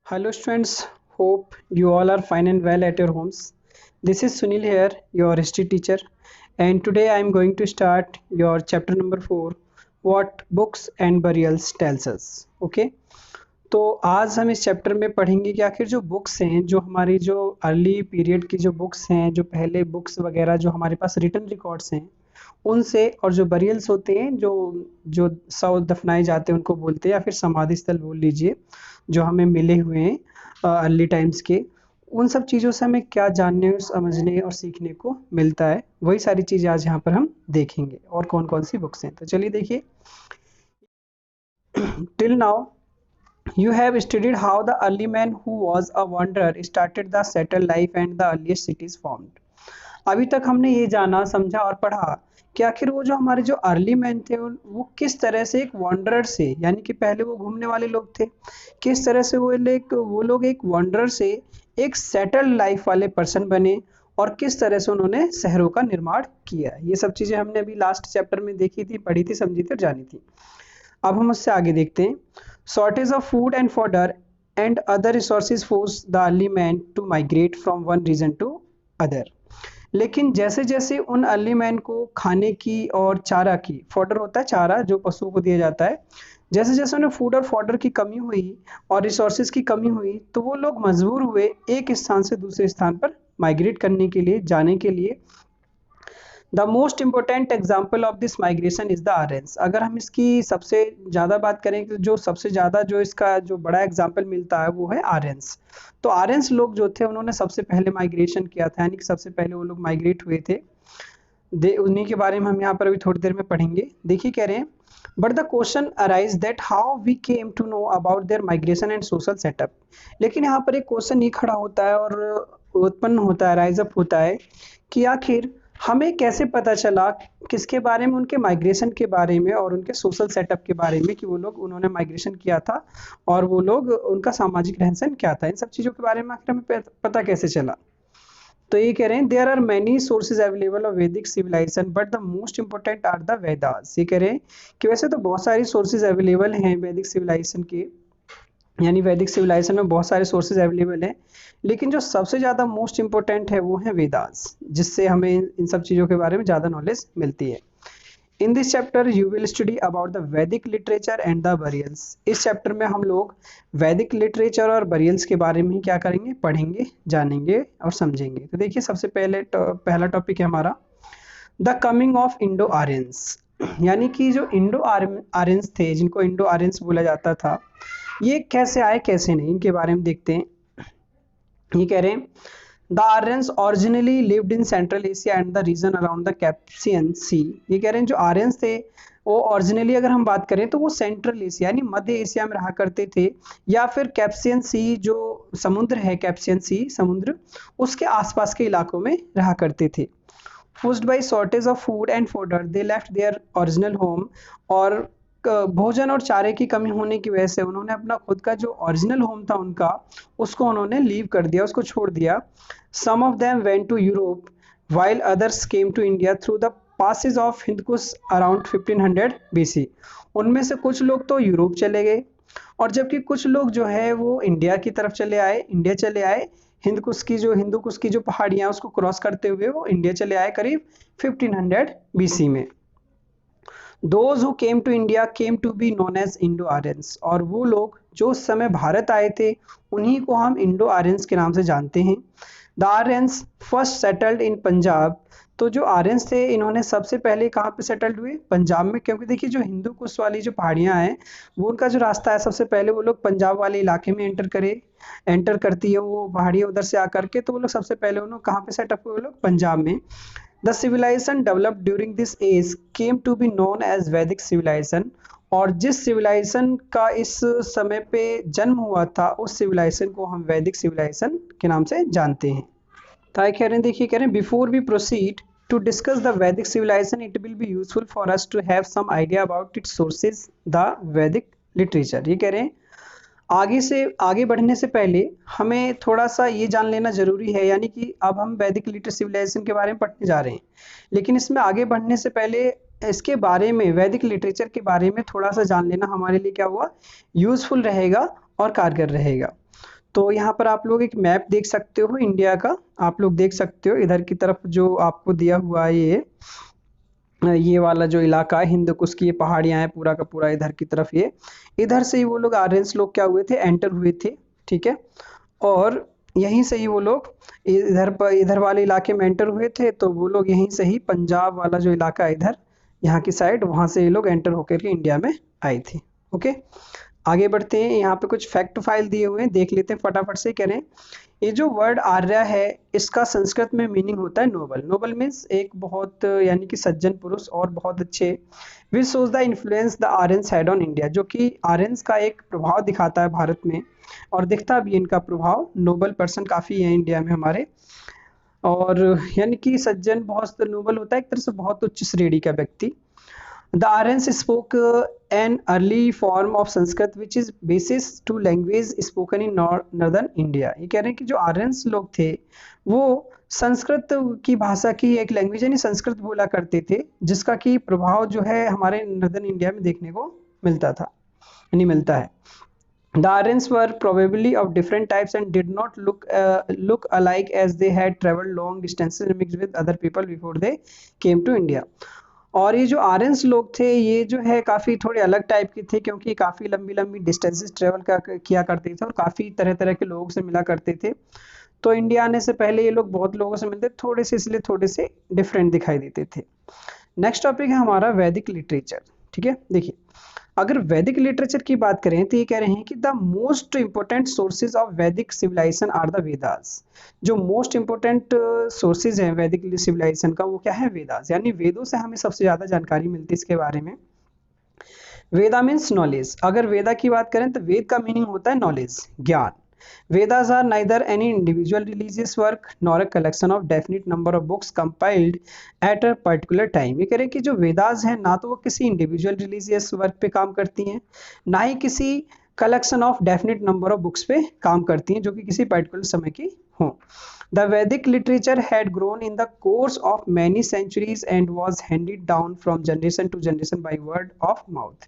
Hello students, hope you all are fine and well at your homes. This is Sunil here, your history teacher, and today I am going to start your chapter number 4, what books and burials tells us. Okay? तो आज हम इस chapter में पढ़ेंगे कि आखिर जो books हैं, जो हमारी जो अर्ली पीरियड की जो बुक्स हैं, जो पहले बुक्स वगैरह जो हमारे पास रिटन रिकॉर्ड्स हैं उनसे, और जो बरियल्स होते हैं, जो जो शव दफनाए जाते हैं उनको बोलते हैं, या फिर समाधि स्थल बोल लीजिए, जो हमें मिले हुए हैं अर्ली टाइम्स के, उन सब चीज़ों से हमें क्या जानने, समझने और सीखने को मिलता है, वही सारी चीज़ें आज यहाँ पर हम देखेंगे। और कौन कौन सी बुक्स हैं, तो चलिए देखिए। Till now you have studied how the early man who was a wanderer started the settled life and the earliest cities formed. अभी तक हमने ये जाना, समझा और पढ़ा कि आखिर वो जो हमारे जो अर्ली मैन थे वो किस तरह से एक वॉन्डरर से, यानी कि पहले वो घूमने वाले लोग थे, किस तरह से वो लोग एक वॉन्डरर से एक सेटल्ड लाइफ वाले पर्सन बने, और किस तरह से उन्होंने शहरों का निर्माण किया। ये सब चीज़ें हमने अभी लास्ट चैप्टर में देखी थी, पढ़ी थी, समझी थी और जानी थी। अब हम उससे आगे देखते हैं। Shortage of food and fodder and other resources force the early man to migrate from one region to other. लेकिन जैसे जैसे उन अर्ली मैन को खाने की और चारा की, फॉडर होता है चारा जो पशुओं को दिया जाता है, जैसे जैसे उन्हें फूड और फॉडर की कमी हुई और रिसोर्सेज की कमी हुई, तो वो लोग मजबूर हुए एक स्थान से दूसरे स्थान पर माइग्रेट करने के लिए, जाने के लिए। The most important example of this migration is the Aryans. अगर हम इसकी सबसे ज़्यादा बात करें तो जो सबसे ज़्यादा जो इसका जो बड़ा एग्जाम्पल मिलता है वो है आर्यंस। तो आर्यंस लोग जो थे उन्होंने सबसे पहले माइग्रेशन किया था, यानी कि सबसे पहले वो लोग माइग्रेट हुए थे। उन्हीं के बारे में हम यहाँ पर अभी थोड़ी देर में पढ़ेंगे। देखिए कह रहे हैं, but the question arise that how we came to know about their migration and social setup. लेकिन यहाँ पर एक क्वेश्चन ये खड़ा होता है और उत्पन्न होता है, राइज अप होता है कि आखिर हमें कैसे पता चला, किसके बारे में, उनके माइग्रेशन के बारे में और उनके सोशल सेटअप के बारे में, कि वो लोग, उन्होंने माइग्रेशन किया था और वो लोग, उनका सामाजिक रहन सहन क्या था, इन सब चीज़ों के बारे में आखिर हमें पता कैसे चला। तो ये कह रहे हैं, there are many sources available of Vedic civilisation but the most important are the Vedas. ये कह रहे हैं कि वैसे तो बहुत सारी सोर्सेज अवेलेबल हैं वैदिक सिविलाइजेशन के, यानी वैदिक सिविलाइजेशन में बहुत सारे सोर्सेज अवेलेबल हैं, लेकिन जो सबसे ज़्यादा मोस्ट इंपॉर्टेंट है वो है वेदास, जिससे हमें इन सब चीज़ों के बारे में ज़्यादा नॉलेज मिलती है। In this chapter you will study about the Vedic literature and the burials. इस चैप्टर में हम लोग वैदिक लिटरेचर और बरियल्स के बारे में ही क्या करेंगे, पढ़ेंगे, जानेंगे और समझेंगे। तो देखिए सबसे पहला टॉपिक है हमारा the coming of Indo Aryans, यानी कि जो इंडो आर्यंस थे, जिनको इंडो आर्यंस बोला जाता था, ये कैसे आए कैसे नहीं, इनके बारे में देखते हैं। ये कह रहे हैं, the Aryans originally lived in central Asia and the region around the Caspian sea. ये कह रहे हैं जो आर्यंस थे वो ओरिजिनली, अगर हम बात करें तो वो सेंट्रल एशिया यानी मध्य एशिया में रहा करते थे, या फिर कैप्सियन सी जो समुद्र है, कैप्सियन सी समुद्र, उसके आसपास के इलाकों में रहा करते थे। Forced by shortage of food and fodder, they left their original home। और भोजन और चारे की कमी होने की वजह से उन्होंने अपना खुद का जो ओरिजिनल होम था उनका, उसको उन्होंने लीव कर दिया, उसको छोड़ दिया। Some of them went to Europe while others came to India through the passes of Hindu Kush around 1500 BC। उनमें से कुछ लोग तो यूरोप चले गए, और जबकि कुछ लोग जो है वो इंडिया की तरफ चले आए, इंडिया चले आए, हिंदुकुश की जो पहाड़ियाँ उसको क्रॉस करते हुए वो इंडिया चले आए करीब 1500 BC में। Those who came to India came to be known as Indo Aryans. और वो लोग जो उस समय भारत आए थे उन्हीं को हम इंडो आर्यंस के नाम से जानते हैं। The Aryans first settled in Punjab. तो जो आर्यंस थे इन्होंने सबसे पहले कहाँ पे सेटल्ड हुए, पंजाब में, क्योंकि देखिए जो हिंदू कुश वाली जो पहाड़ियाँ हैं वो उनका जो रास्ता है, सबसे पहले वो लोग पंजाब वाले इलाके में एंटर करती है वो पहाड़ियाँ उधर से आकर के, तो वो लोग सबसे पहले उन्होंने कहाँ पे सेटअप हुए, वो लोग पंजाब में। The civilization developed during this age came to be known as Vedic civilization. और जिस सिविलाइजेशन का इस समय पे जन्म हुआ था उस सिविलाइजेशन को हम वैदिक सिविलाइजेशन के नाम से जानते हैं। तो कह रहे हैं, देखिए कह रहे हैं, before we proceed to discuss the Vedic civilisation it will be useful for us to have some idea about its sources the Vedic literature. ये कह रहे हैं आगे बढ़ने से पहले हमें थोड़ा सा ये जान लेना जरूरी है, यानी कि अब हम वैदिक लिटरेचर सिविलाइजेशन के बारे में पढ़ने जा रहे हैं, लेकिन इसमें आगे बढ़ने से पहले इसके बारे में, वैदिक लिटरेचर के बारे में थोड़ा सा जान लेना हमारे लिए क्या हुआ, यूजफुल रहेगा और कारगर रहेगा। तो यहाँ पर आप लोग एक मैप देख सकते हो इंडिया का, आप लोग देख सकते हो इधर की तरफ जो आपको दिया हुआ है ये वाला जो इलाका है हिंद कुश की, ये पहाड़ियाँ हैं पूरा का पूरा इधर की तरफ, ये इधर से ही वो लोग आर्यंस लोग क्या हुए थे, एंटर हुए थे, ठीक है। और यहीं से ही वो लोग इधर पर इधर वाले इलाके में एंटर हुए थे, तो वो लोग यहीं से ही पंजाब वाला जो इलाका है इधर यहाँ की साइड, वहाँ से ये लोग एंटर होकर के इंडिया में आए थे। ओके, आगे बढ़ते हैं। यहाँ पे कुछ फैक्ट फाइल दिए हुए हैं, देख लेते हैं फटाफट से। कह रहे हैं ये जो वर्ड आर्या है इसका संस्कृत में मीनिंग होता है नोबल। नोबल मीन्स एक बहुत यानी कि सज्जन पुरुष और बहुत अच्छे। Which shows the influence the Aryans had on India, जो कि आर्यंस का एक प्रभाव दिखाता है भारत में, और दिखता भी इनका प्रभाव। नोबल पर्सन काफ़ी है इंडिया में हमारे, और यानी कि सज्जन बहुत नोबल होता है, एक तरह से बहुत उच्च श्रेणी का व्यक्ति। The Aryans spoke an early form of Sanskrit which is basis to language spoken in northern India। ये कह रहे हैं कि जो आर्यंस लोग थे वो संस्कृत की भाषा की एक लैंग्वेज यानी संस्कृत बोला करते थे, जिसका कि प्रभाव जो है हमारे नॉर्दर्न इंडिया में देखने को मिलता था, यानी मिलता है। The Aryans were probably of different types and did not look alike as they had traveled long distances and mixed with other people before they came to India। और ये जो आर्यंस लोग थे ये जो है काफ़ी थोड़े अलग टाइप के थे, क्योंकि काफ़ी लंबी लंबी डिस्टेंसेस ट्रेवल किया करते थे और काफ़ी तरह तरह के लोगों से मिला करते थे। तो इंडिया आने से पहले ये लोग बहुत लोगों से मिलते, थोड़े से इसलिए थोड़े से डिफरेंट दिखाई देते थे। नेक्स्ट टॉपिक है हमारा वैदिक लिटरेचर। ठीक है, देखिए अगर वैदिक लिटरेचर की बात करें तो ये कह रहे हैं कि the most important sources of Vedic civilisation are the Vedas. जो मोस्ट इंपोर्टेंट सोर्सेज हैं वैदिक सिविलाइजेशन का वो क्या है, वेदास, यानी वेदों से हमें सबसे ज़्यादा जानकारी मिलती है इसके बारे में। वेदा मीन्स नॉलेज। अगर वेदा की बात करें तो वेद का मीनिंग होता है नॉलेज, ज्ञान। Vedas are neither any individual religious work nor a collection of definite number of books compiled at a particular time। ये कह रहे हैं कि जो वेदास हैं ना तो वो किसी इंडिविजुअल रिलीजियस वर्क पे काम करती हैं, ना ही किसी collection of definite number of books पे काम करती हैं जो कि किसी पर्टिकुलर समय की हों। The Vedic literature had grown in the course of many centuries and was handed down from generation to generation by word of mouth।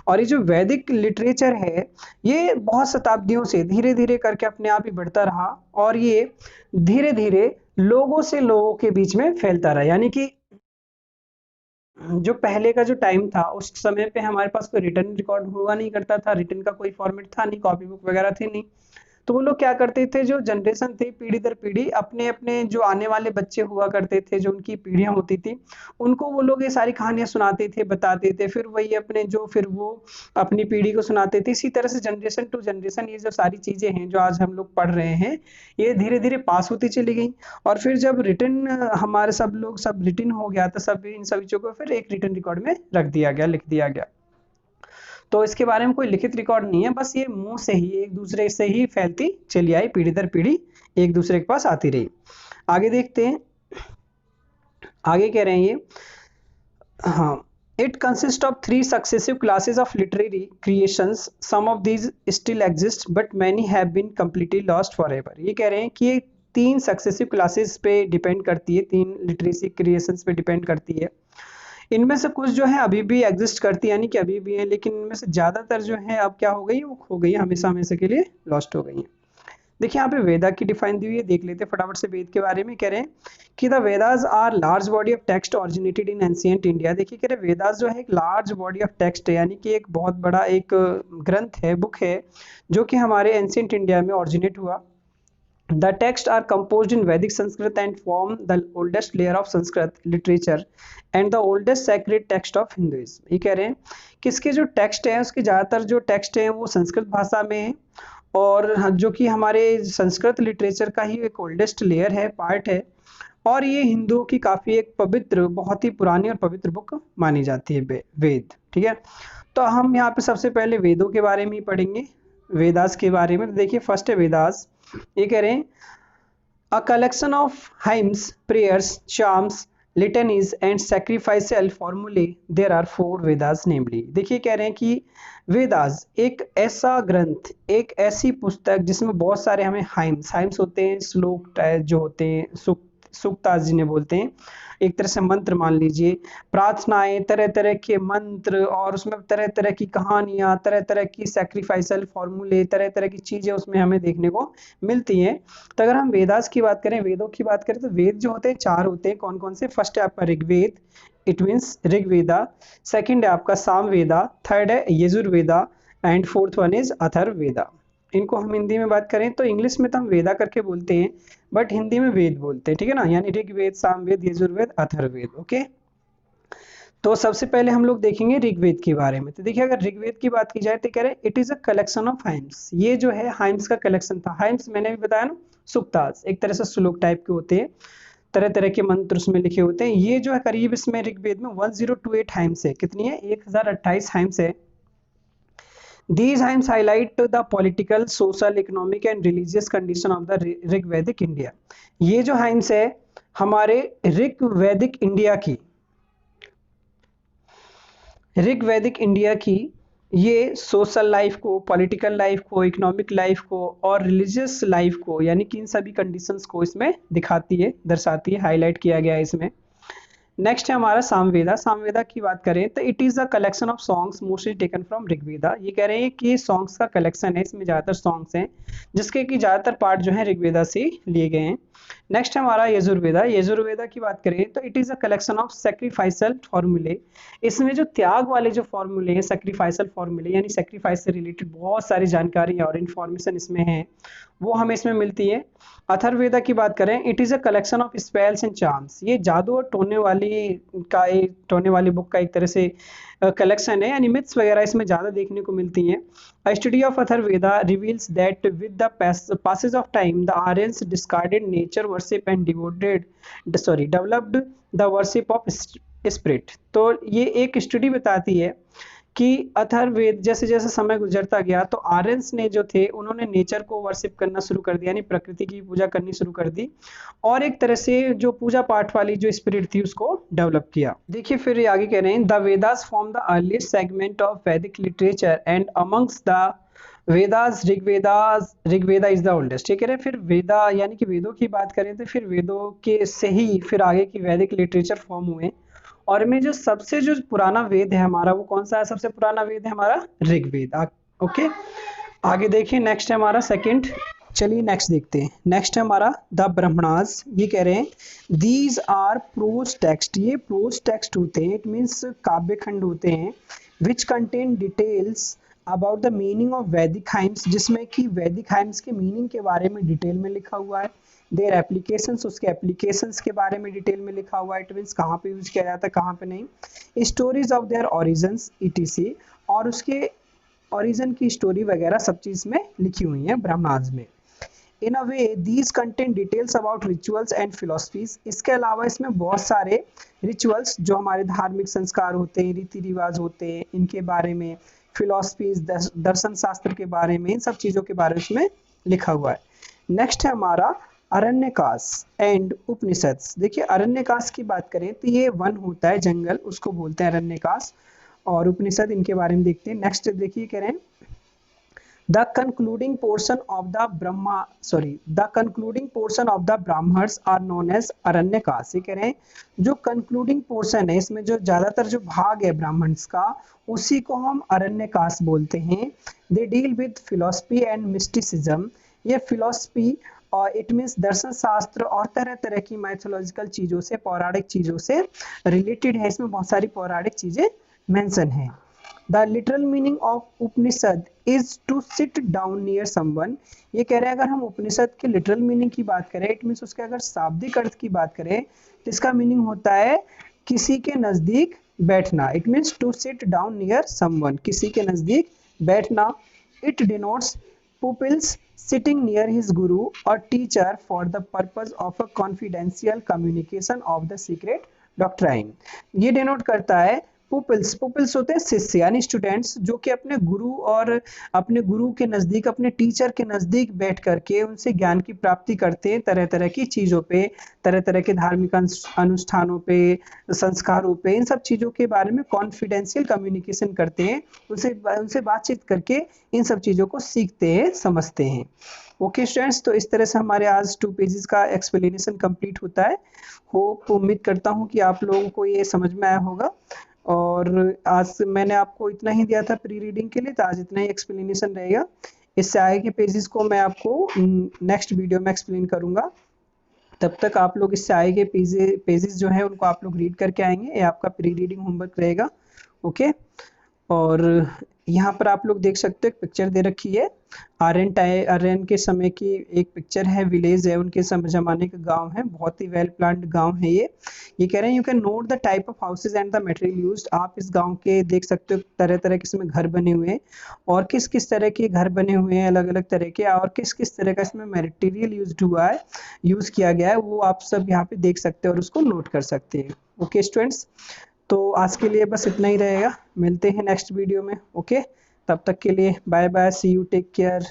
और ये जो वैदिक लिटरेचर है ये बहुत शताब्दियों से धीरे धीरे करके अपने आप ही बढ़ता रहा, और ये धीरे धीरे लोगों से लोगों के बीच में फैलता रहा। यानी कि जो पहले का जो टाइम था उस समय पे हमारे पास कोई रिटन रिकॉर्ड हुआ नहीं करता था, रिटन का कोई फॉर्मेट था नहीं, कॉपी बुक वगैरह थी नहीं। तो वो लोग क्या करते थे, जो जनरेशन थी पीढ़ी दर पीढ़ी अपने अपने जो आने वाले बच्चे हुआ करते थे, जो उनकी पीढ़ियां होती थी, उनको वो लोग ये सारी कहानियां सुनाते थे, बताते थे, फिर वही अपने जो फिर वो अपनी पीढ़ी को सुनाते थे। इसी तरह से जनरेशन टू जनरेशन ये जो सारी चीजें हैं जो आज हम लोग पढ़ रहे हैं ये धीरे धीरे पास होती चली गई। और फिर जब रिटन हमारे सब लोग सब रिटन हो गया तो सब इन सभी चीजों को फिर एक रिटन रिकॉर्ड में रख दिया गया, लिख दिया गया। तो इसके बारे में कोई लिखित रिकॉर्ड नहीं है, बस ये मुंह से ही एक दूसरे से ही फैलती चली आई, पीढ़ी दर पीढ़ी एक दूसरे के पास आती रही। आगे देखते हैं, आगे कह रहे हैं ये, हाँ, it consist of 3 successive classes of literary creations, some of these still exist but many have been completely lost forever. ये कह रहे हैं कि ये 3 सक्सेसिव क्लासेस पे डिपेंड करती है, 3 लिटरेसी क्रिएशंस पे डिपेंड करती है। इनमें से कुछ जो है अभी भी एग्जिस्ट करती है, यानी कि अभी भी है, लेकिन इनमें से ज़्यादातर जो है अब क्या हो गई, वो खो गई है, हमेशा हमेशा के लिए लॉस्ट हो गई है। देखिए यहाँ पे वेदा की डिफाइन दी हुई है, देख लेते हैं फटाफट से वेद के बारे में। कह रहे हैं कि the Vedas are large body of text originated in ancient India. देखिए कह रहे वेदास जो है एक लार्ज बॉडी ऑफ टेक्स्ट है, यानी कि एक बहुत बड़ा एक ग्रंथ है, बुक है, जो कि हमारे एंशिएंट इंडिया में ऑरिजिनेट हुआ। The texts are composed in Vedic Sanskrit and form the oldest layer of Sanskrit literature and the oldest sacred text of Hinduism। ये कह रहे हैं कि इसके जो टेक्स्ट हैं उसके ज़्यादातर जो टेक्स्ट हैं वो संस्कृत भाषा में है, और जो कि हमारे संस्कृत लिटरेचर का ही एक ओल्डेस्ट लेयर है, पार्ट है, और ये हिंदुओं की काफ़ी एक पवित्र, बहुत ही पुरानी और पवित्र बुक मानी जाती है वेद। ठीक है, तो हम यहाँ पे सबसे पहले वेदों के बारे में ही पढ़ेंगे, वेदास के बारे में। देखिए फर्स्ट है वेदास। ये कह रहे हैं a collection of hymns, prayers, charms, litanies and sacrificial formulae, there are 4 Vedas नेमली। देखिए कह रहे हैं कि वेदास एक ऐसा ग्रंथ, एक ऐसी पुस्तक जिसमें बहुत सारे हमें हाइम्स होते हैं, श्लोक जो होते हैं, सूक्त सूक्तास जिन्हें बोलते हैं, एक तरह से मंत्र मान लीजिए, प्रार्थनाएं, तरह तरह के मंत्र, और उसमें तरह तरह की कहानियां, तरह तरह की सैक्रिफाइसल फॉर्मूले, तरह तरह की चीजें उसमें हमें देखने को मिलती हैं। तो अगर हम वेदास की बात करें, वेदों की बात करें, तो वेद जो होते हैं 4 होते हैं। कौन कौन से? फर्स्ट है आपका Rigveda, it means Rigveda. Second है आपका सामवेदा, थर्ड है Yajurveda, and fourth one is Atharvaveda. इनको हम हिंदी में बात करें तो इंग्लिश में तो हम वेदा करके बोलते हैं, बट हिंदी में वेद बोलते हैं, ठीक है ना, यानी ऋग्वेद, सामवेद, यजुर्वेद, अथर्ववेद। ओके, तो सबसे पहले हम लोग देखेंगे ऋग्वेद के बारे में। तो देखिए, अगर ऋग्वेद की बात की जाए तो कह रहे हैं it is a collection of hymns. ये जो है हाइम्स का कलेक्शन था। हाइम्स मैंने भी बताया ना, सुक्तास, एक तरह से श्लोक टाइप के होते हैं, तरह तरह के मंत्र उसमें लिखे होते हैं। ये जो है करीब इसमें ऋग्वेद में 1028 हाइम्स है। कितनी है? 1028 हाइम्स है। These hymns highlight the political, social, economic and religious condition of the Rigvedic India. ये जो हाइम्स है हमारे ऋग्वैदिक इंडिया की, ये सोशल लाइफ को, पॉलिटिकल लाइफ को, इकोनॉमिक लाइफ को और रिलीजियस लाइफ को, यानी कि इन सभी कंडीशंस को इसमें दिखाती है, दर्शाती है, हाईलाइट किया गया है इसमें। नेक्स्ट है हमारा सामवेदा। सामवेदा की बात करें तो it is a collection of songs mostly taken from Rigveda. ये कह रहे हैं कि सॉन्ग्स का कलेक्शन है, इसमें ज्यादातर सॉन्ग्स हैं जिसके कि ज्यादातर पार्ट जो है ऋग्वेदा से लिए गए हैं। नेक्स्ट है हमारा यजुर्वेदा। यजुर्वेदा की बात करें तो it is a collection of sacrificial फॉर्मूले। इसमें जो त्याग वाले जो फॉर्मूले हैं, सेक्रीफाइसल फॉर्मूले, यानी सेक्रीफाइस से रिलेटेड बहुत सारी जानकारी और इन्फॉर्मेशन इसमें है, वो हमें इसमें मिलती है। अथर्ववेदा की बात करें, it is a collection of spells and charms. ये जादू और टोने वाली बुक का एक तरह से कलेक्शन है, यानी मिथ्स वगैरह इसमें ज्यादा देखने को मिलती हैं। A study of Atharvaveda reveals that with the passage of time, the Aryans discarded nature worship and developed the worship of spirit। तो ये एक स्टडी बताती है कि अथर्ववेद जैसे जैसे समय गुजरता गया तो आर्यंस ने जो थे उन्होंने नेचर को वर्शिप करना शुरू कर दिया, यानी प्रकृति की पूजा करनी शुरू कर दी, और एक तरह से जो पूजा पाठ वाली जो स्पिरिट थी उसको डेवलप किया। देखिए फिर आगे कह रहे हैं, the Vedas form the earliest segment of Vedic literature and amongst the Vedas Rigveda is the oldest. ये कह रहे हैं फिर वेदा, यानी कि वेदों की बात करें तो फिर वेदों के से ही फिर आगे की वैदिक लिटरेचर फॉर्म हुए, और में जो सबसे जो पुराना वेद है हमारा वो कौन सा है? सबसे पुराना वेद है हमारा ऋग्वेद। ओके, आगे देखिए, नेक्स्ट है हमारा सेकंड। चलिए नेक्स्ट देखते हैं। नेक्स्ट है हमारा द ब्राह्मणास। ये कह रहे हैं दीज आर प्रोज टेक्स्ट। ये प्रोज टेक्स्ट होते हैं, इट मीन्स काव्य खंड होते हैं, which contain details about the meaning of वैदिक हाइम्स, जिसमें कि वैदिक हाइम्स के मीनिंग के बारे में डिटेल में लिखा हुआ है। देयर एप्लीकेशंस, उसके एप्लीकेशंस के बारे में डिटेल में लिखा हुआ है, इट मीन्स कहाँ पे यूज किया जाता है, कहाँ पे नहीं। Stories of their origins etc, और उसके ओरिजिन की स्टोरी वगैरह सब चीज में लिखी हुई है ब्राह्मणास में। In a way these contain details about rituals and philosophies. इसके अलावा इसमें बहुत सारे रिचुअल्स जो हमारे धार्मिक संस्कार होते हैं, रीति रिवाज होते हैं, इनके बारे में, फिलोसफीज, दर्शन शास्त्र के बारे में, इन सब चीजों के बारे में इसमें लिखा हुआ है। नेक्स्ट है हमारा अरण्यकाश एंड उपनिषद। देखिए अरण्यकाश की बात करें तो ये वन होता है, जंगल, उसको बोलते हैं अरण्यकाश, और उपनिषद इनके बारे में देखते हैं। नेक्स्ट देखिए कह रहे हैं the concluding portion of the Brahmanas are known as Aranyakas. ये कह रहे हैं जो कंक्लूडिंग पोर्शन है, इसमें जो ज्यादातर जो भाग है ब्राह्मण्स का, उसी को हम अरण्यकाश बोलते हैं। They deal with philosophy and mysticism. ये फिलोसफी और इट मीन्स दर्शन शास्त्र और तरह तरह की मैथोलॉजिकल चीजों से, पौराणिक चीजों से रिलेटेड है। इसमें बहुत सारी पौराणिक चीजें मेंशन है। The literal meaning of Upanishad is to sit down near someone. ये कह रहे हैं अगर हम उपनिषद के लिटरल मीनिंग की बात करें, इट मीन्स उसके अगर शाब्दिक अर्थ की बात करें तो इसका मीनिंग होता है किसी के नजदीक बैठना। It means to sit down near someone, किसी के नजदीक बैठना। It denotes pupils sitting near his guru or teacher for the purpose of a confidential communication of the secret doctrine। ये डिनोट करता है पुपिल्स होते हैं शिष्य, यानी स्टूडेंट्स, जो कि अपने गुरु और अपने गुरु के नज़दीक, अपने टीचर के नज़दीक बैठ करके उनसे ज्ञान की प्राप्ति करते हैं, तरह तरह की चीज़ों पे, तरह तरह के धार्मिक अनुष्ठानों पे, संस्कारों पे, इन सब चीज़ों के बारे में कॉन्फिडेंशियल कम्युनिकेशन करते हैं, उनसे बातचीत करके इन सब चीज़ों को सीखते हैं, समझते हैं। ओके स्टूडेंट्स, तो इस तरह से हमारे आज 2 पेजेस का एक्सप्लेनेशन कंप्लीट होता है। होप उम्मीद करता हूँ कि आप लोगों को ये समझ में आया होगा। और आज मैंने आपको इतना ही दिया था प्री रीडिंग के लिए, तो आज इतना ही एक्सप्लेनेशन रहेगा। इससे आगे के पेजेस को मैं आपको नेक्स्ट वीडियो में एक्सप्लेन करूँगा। तब तक आप लोग इससे आए के पेजेस जो है उनको आप लोग रीड करके आएंगे। ये आपका प्री रीडिंग होमवर्क रहेगा। ओके, और यहाँ पर आप लोग देख सकते हो एक पिक्चर दे रखी है। आर्यन के समय की एक पिक्चर है, विलेज है, उनके जमाने का गांव है, बहुत ही वेल प्लान्ड गांव है ये कह रहे हैं you can note the type of houses and the material used. आप इस गांव के देख सकते हो तरह तरह के इसमें घर बने हुए हैं, और किस किस तरह के घर बने हुए हैं अलग अलग तरह के, और किस किस तरह का इसमें मटेरियल यूज किया गया है, वो आप सब यहाँ पे देख सकते हैं और उसको नोट कर सकते हैं। ओके स्टूडेंट्स, तो आज के लिए बस इतना ही रहेगा। मिलते हैं नेक्स्ट वीडियो में। ओके, तब तक के लिए bye bye, see you, take care,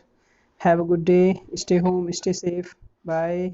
have a good day, stay home, stay safe, bye.